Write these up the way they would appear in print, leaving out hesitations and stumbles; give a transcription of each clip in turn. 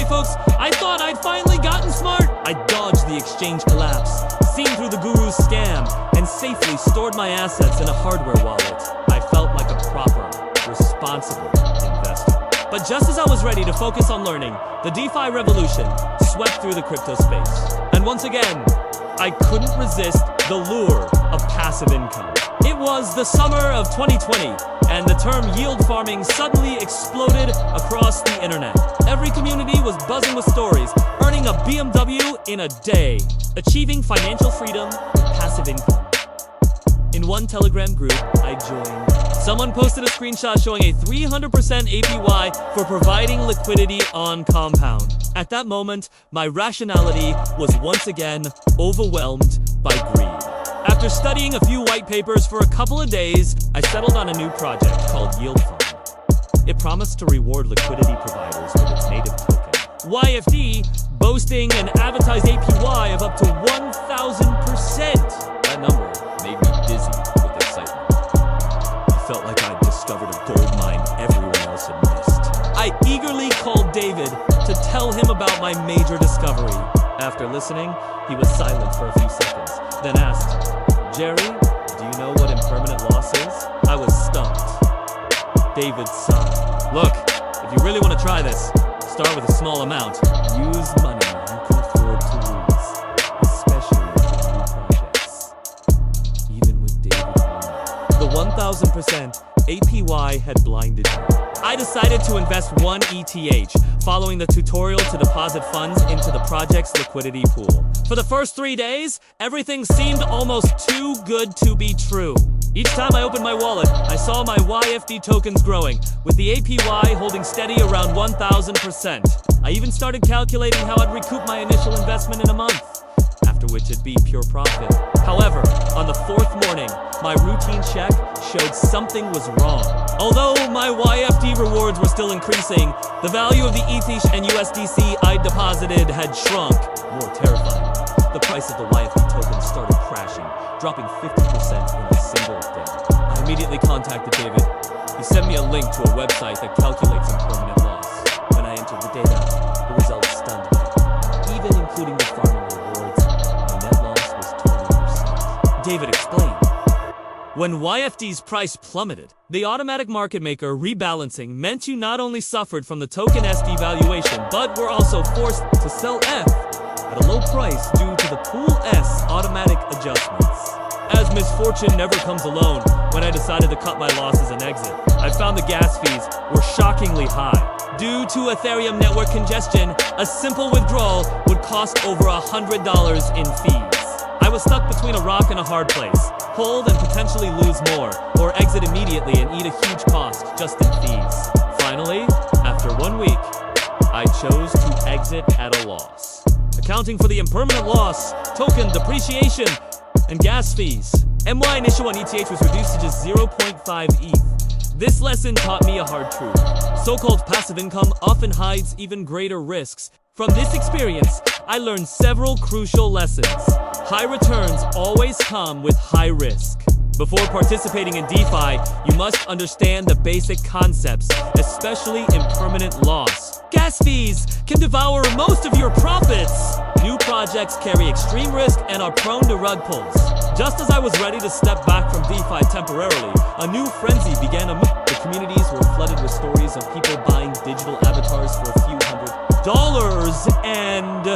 Alright folks, I thought I'd finally gotten smart. I dodged the exchange collapse, seen through the guru's scam, and safely stored my assets in a hardware wallet. I felt like a proper, responsible investor. But just as I was ready to focus on learning, the DeFi revolution swept through the crypto space. And once again, I couldn't resist the lure of passive income. It was the summer of 2020, and the term yield farming suddenly exploded across the internet. Every community was buzzing with stories, earning a BMW in a day, achieving financial freedom with passive income. In one Telegram group I joined, someone posted a screenshot showing a 300% APY for providing liquidity on Compound. At that moment, my rationality was once again overwhelmed by greed. After studying a few white papers for a couple of days, I settled on a new project called Yield Farm. It promised to reward liquidity providers with its native token, YFD, boasting an advertised APY of up to 1,000%. That number made me dizzy with excitement. I felt like I'd discovered a gold mine everyone else had missed. I eagerly called David to tell him about my major discovery. After listening, he was silent for a few seconds, then asked, "Jerry, do you know what impermanent loss is?" I was stumped. David sighed. "Look, if you really want to try this, start with a small amount. Use money you can afford to lose, especially with new projects." Even with David Warner, the 1,000% APY had blinded me. I decided to invest 1 ETH, following the tutorial to deposit funds into the project's liquidity pool. For the first 3 days, everything seemed almost too good to be true. Each time I opened my wallet, I saw my YFD tokens growing, with the APY holding steady around 1,000%. I even started calculating how I'd recoup my initial investment in a month, after which it'd be pure profit. However, on the 4th morning, my routine check showed something was wrong. Although my YFD rewards were still increasing, the value of the ETH and USDC I deposited had shrunk. More terrifying, the price of the YFD token started crashing, dropping 50% in a single day. I immediately contacted David. He sent me a link to a website that calculates impermanent loss. When I entered the data, the results stunned me. Even including the farming rewards, my net loss was 20%. David explained. When YFD's price plummeted, the automatic market maker rebalancing meant you not only suffered from the token S devaluation, but were also forced to sell F at a low price due to the Pool S automatic adjustments. As misfortune never comes alone, when I decided to cut my losses and exit, I found the gas fees were shockingly high. Due to Ethereum network congestion, a simple withdrawal would cost over $100 in fees. I was stuck between a rock and a hard place. Hold and potentially lose more, or exit immediately and eat a huge cost just in fees. Finally, after 1 week, I chose to exit at a loss. Accounting for the impermanent loss, token depreciation, and gas fees, MY initial on ETH was reduced to just 0.5 ETH. This lesson taught me a hard truth. So-called passive income often hides even greater risks. From this experience, I learned several crucial lessons. High returns always come with high risk. Before participating in DeFi, you must understand the basic concepts, especially impermanent loss. Gas fees can devour most of your profits. New projects carry extreme risk and are prone to rug pulls. Just as I was ready to step back from DeFi temporarily, a new frenzy began amid. The communities were flooded with stories of people buying digital avatars for a few $100s and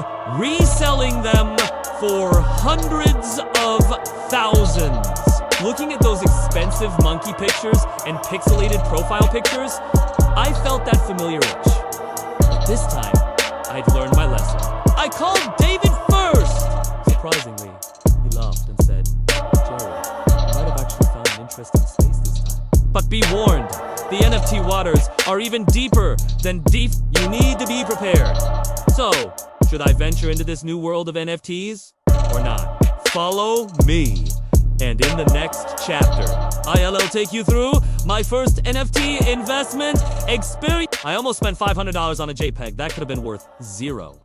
reselling them for hundreds of thousands. Looking at those expensive monkey pictures and pixelated profile pictures, I felt that familiar itch. But this time, I'd learned my lesson. I called David first! Surprisingly, he laughed and said, "Jerry, you might have actually found an interesting space this time. But be warned, the NFT waters are even deeper than deep. You need to be prepared." So, should I venture into this new world of NFTs or not? Follow me. And in the next chapter, I'll take you through my first NFT investment experience. I almost spent $500 on a JPEG. That could have been worth 0.